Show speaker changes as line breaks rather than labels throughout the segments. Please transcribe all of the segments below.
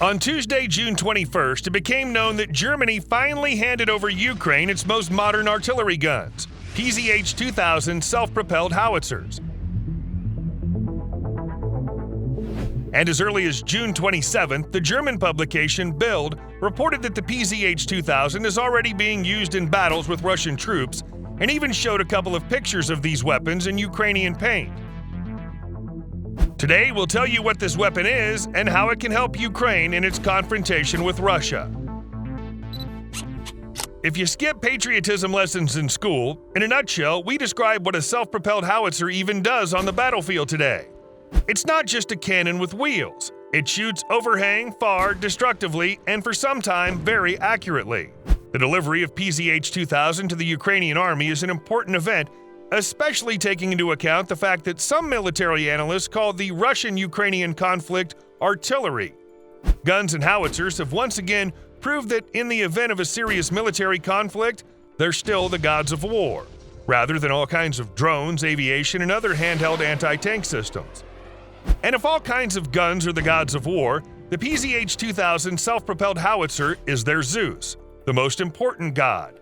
On Tuesday, June 21st, it became known that Germany finally handed over Ukraine its most modern artillery guns, PzH 2000 self-propelled howitzers. And as early as June 27th, the German publication Bild reported that the PzH 2000 is already being used in battles with Russian troops, and even showed a couple of pictures of these weapons in Ukrainian paint. Today, we'll tell you what this weapon is and how it can help Ukraine in its confrontation with Russia. If you skip patriotism lessons in school, in a nutshell, we describe what a self-propelled howitzer even does on the battlefield today. It's not just a cannon with wheels. It shoots overhang, far, destructively, and for some time, very accurately. The delivery of PzH 2000 to the Ukrainian army is an important event, especially taking into account the fact that some military analysts call the Russian-Ukrainian conflict artillery. Guns and howitzers have once again proved that in the event of a serious military conflict, they're still the gods of war, rather than all kinds of drones, aviation, and other handheld anti-tank systems. And if all kinds of guns are the gods of war, the PzH 2000 self-propelled howitzer is their Zeus, the most important god.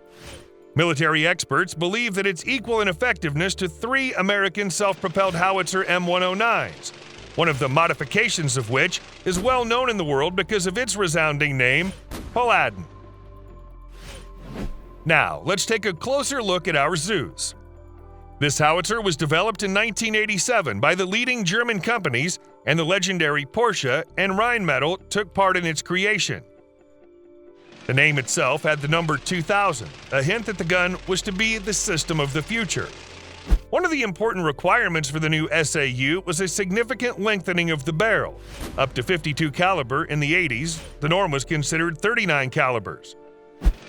Military experts believe that it's equal in effectiveness to 3 American self-propelled howitzer M109s, one of the modifications of which is well known in the world because of its resounding name, Paladin. Now, let's take a closer look at our Zeus. This howitzer was developed in 1987 by the leading German companies, and the legendary Porsche and Rheinmetall took part in its creation. The name itself had the number 2000, a hint that the gun was to be the system of the future. One of the important requirements for the new SAU was a significant lengthening of the barrel. Up to 52 caliber in the 80s, the norm was considered 39 calibers.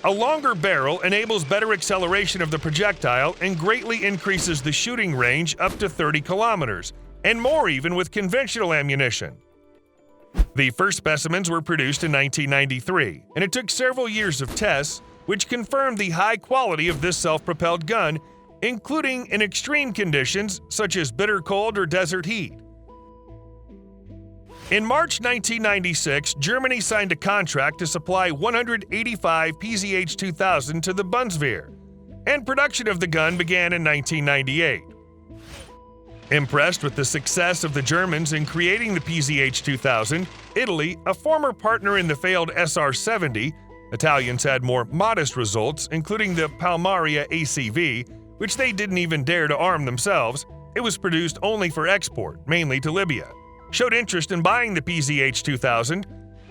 A longer barrel enables better acceleration of the projectile and greatly increases the shooting range up to 30 kilometers, and more even with conventional ammunition. The first specimens were produced in 1993, and it took several years of tests, which confirmed the high quality of this self-propelled gun, including in extreme conditions such as bitter cold or desert heat. In March 1996, Germany signed a contract to supply 185 PzH 2000 to the Bundeswehr, and production of the gun began in 1998. Impressed with the success of the Germans in creating the PzH 2000, Italy, a former partner in the failed SR-70, Italians had more modest results, including the Palmaria ACV, which they didn't even dare to arm themselves. It was produced only for export, mainly to Libya. Showed interest in buying the PzH 2000.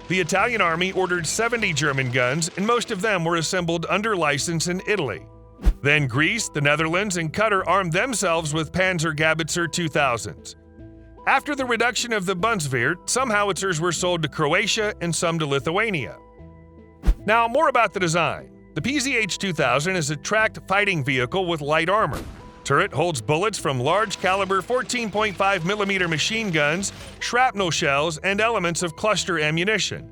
The Italian army ordered 70 German guns, and most of them were assembled under license in Italy. Then Greece, the Netherlands, and Qatar armed themselves with Panzerhaubitzer 2000s. After the reduction of the Bundeswehr, some howitzers were sold to Croatia and some to Lithuania. Now, more about the design. The PzH 2000 is a tracked fighting vehicle with light armor. Turret holds bullets from large-caliber 14.5mm machine guns, shrapnel shells, and elements of cluster ammunition.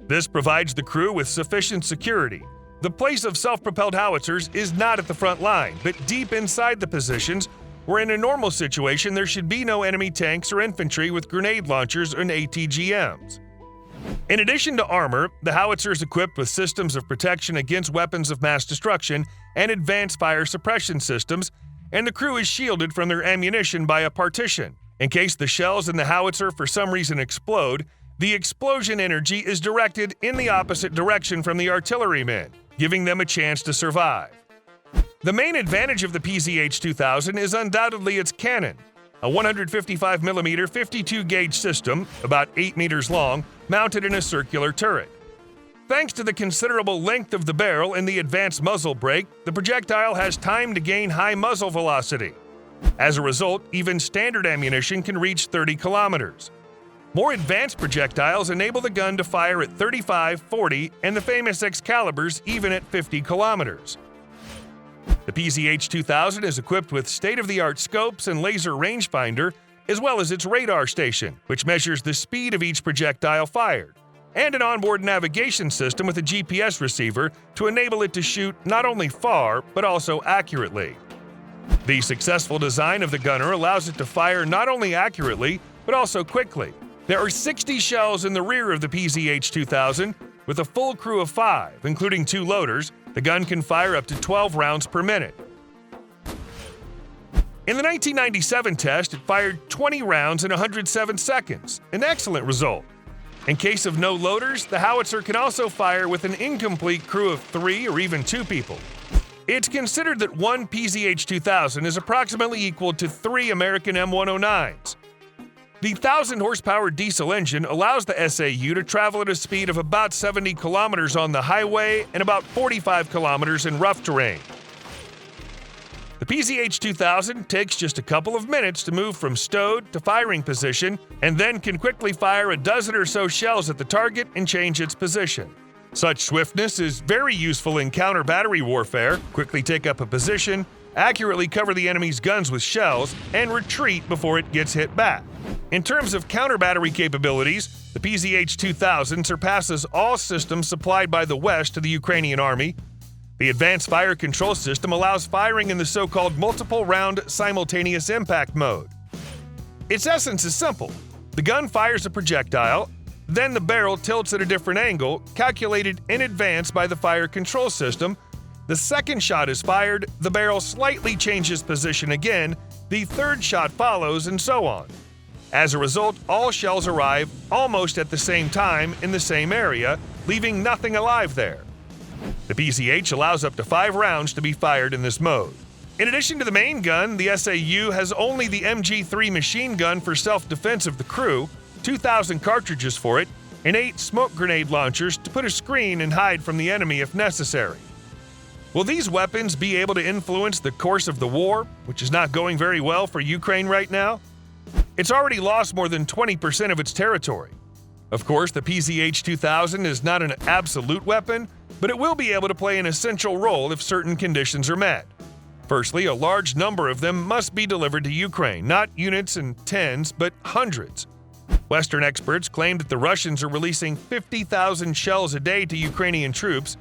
This provides the crew with sufficient security. The place of self-propelled howitzers is not at the front line, but deep inside the positions, where in a normal situation there should be no enemy tanks or infantry with grenade launchers and ATGMs. In addition to armor, the howitzer is equipped with systems of protection against weapons of mass destruction and advanced fire suppression systems, and the crew is shielded from their ammunition by a partition. In case the shells in the howitzer for some reason explode, the explosion energy is directed in the opposite direction from the artillerymen, giving them a chance to survive. The main advantage of the PzH 2000 is undoubtedly its cannon, a 155mm 52-gauge system, about 8 meters long, mounted in a circular turret. Thanks to the considerable length of the barrel and the advanced muzzle brake, the projectile has time to gain high muzzle velocity. As a result, even standard ammunition can reach 30 kilometers. More advanced projectiles enable the gun to fire at 35, 40, and the famous Excaliburs even at 50 kilometers. The PzH 2000 is equipped with state-of-the-art scopes and laser rangefinder, as well as its radar station, which measures the speed of each projectile fired, and an onboard navigation system with a GPS receiver to enable it to shoot not only far, but also accurately. The successful design of the gunner allows it to fire not only accurately, but also quickly, There are 60 shells in the rear of the PzH 2000. With a full crew of 5, including 2 loaders, the gun can fire up to 12 rounds per minute. In the 1997 test, it fired 20 rounds in 107 seconds, an excellent result. In case of no loaders, the howitzer can also fire with an incomplete crew of 3 or even 2 people. It's considered that one PzH 2000 is approximately equal to 3 American M109s. The 1,000-horsepower diesel engine allows the SAU to travel at a speed of about 70 kilometers on the highway and about 45 kilometers in rough terrain. The PzH 2000 takes just a couple of minutes to move from stowed to firing position and then can quickly fire a dozen or so shells at the target and change its position. Such swiftness is very useful in counter-battery warfare, quickly take up a position, accurately cover the enemy's guns with shells, and retreat before it gets hit back. In terms of counter-battery capabilities, the PzH 2000 surpasses all systems supplied by the West to the Ukrainian army. The advanced fire control system allows firing in the so-called multiple-round simultaneous impact mode. Its essence is simple. The gun fires a projectile, then the barrel tilts at a different angle, calculated in advance by the fire control system. The second shot is fired, the barrel slightly changes position again, the third shot follows, and so on. As a result, all shells arrive almost at the same time in the same area, leaving nothing alive there. The PzH allows up to 5 rounds to be fired in this mode. In addition to the main gun, the SAU has only the MG3 machine gun for self-defense of the crew, 2,000 cartridges for it, and 8 smoke grenade launchers to put a screen and hide from the enemy if necessary. Will these weapons be able to influence the course of the war, which is not going very well for Ukraine right now? It's already lost more than 20% of its territory. Of course, the PzH 2000 is not an absolute weapon, but it will be able to play an essential role if certain conditions are met. Firstly, a large number of them must be delivered to Ukraine, not units and tens, but hundreds. Western experts claim that the Russians are releasing 50,000 shells a day to Ukrainian troops.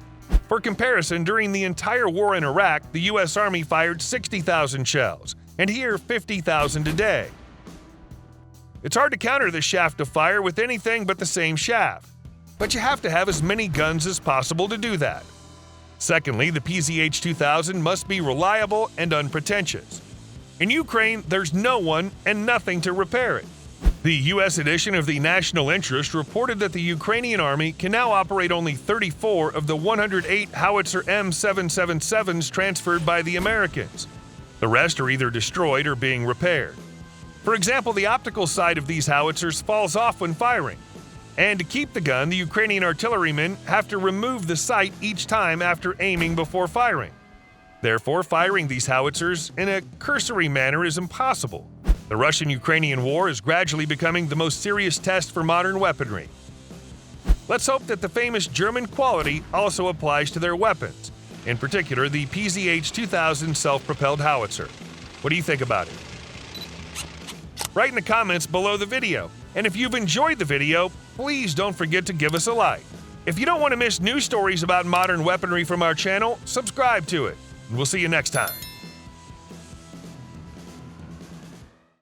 For comparison, during the entire war in Iraq, the U.S. Army fired 60,000 shells, and here 50,000 a day. It's hard to counter this shaft of fire with anything but the same shaft, but you have to have as many guns as possible to do that. Secondly, the PzH 2000 must be reliable and unpretentious. In Ukraine, there's no one and nothing to repair it. The U.S. edition of the National Interest reported that the Ukrainian army can now operate only 34 of the 108 howitzer M777s transferred by the Americans. The rest are either destroyed or being repaired. For example, the optical side of these howitzers falls off when firing. And to keep the gun, the Ukrainian artillerymen have to remove the sight each time after aiming before firing. Therefore, firing these howitzers in a cursory manner is impossible. The Russian-Ukrainian war is gradually becoming the most serious test for modern weaponry. Let's hope that the famous German quality also applies to their weapons, in particular the PzH 2000 self-propelled howitzer. What do you think about it? Write in the comments below the video. And if you've enjoyed the video, please don't forget to give us a like. If you don't want to miss new stories about modern weaponry from our channel, subscribe to it. And we'll see you next time.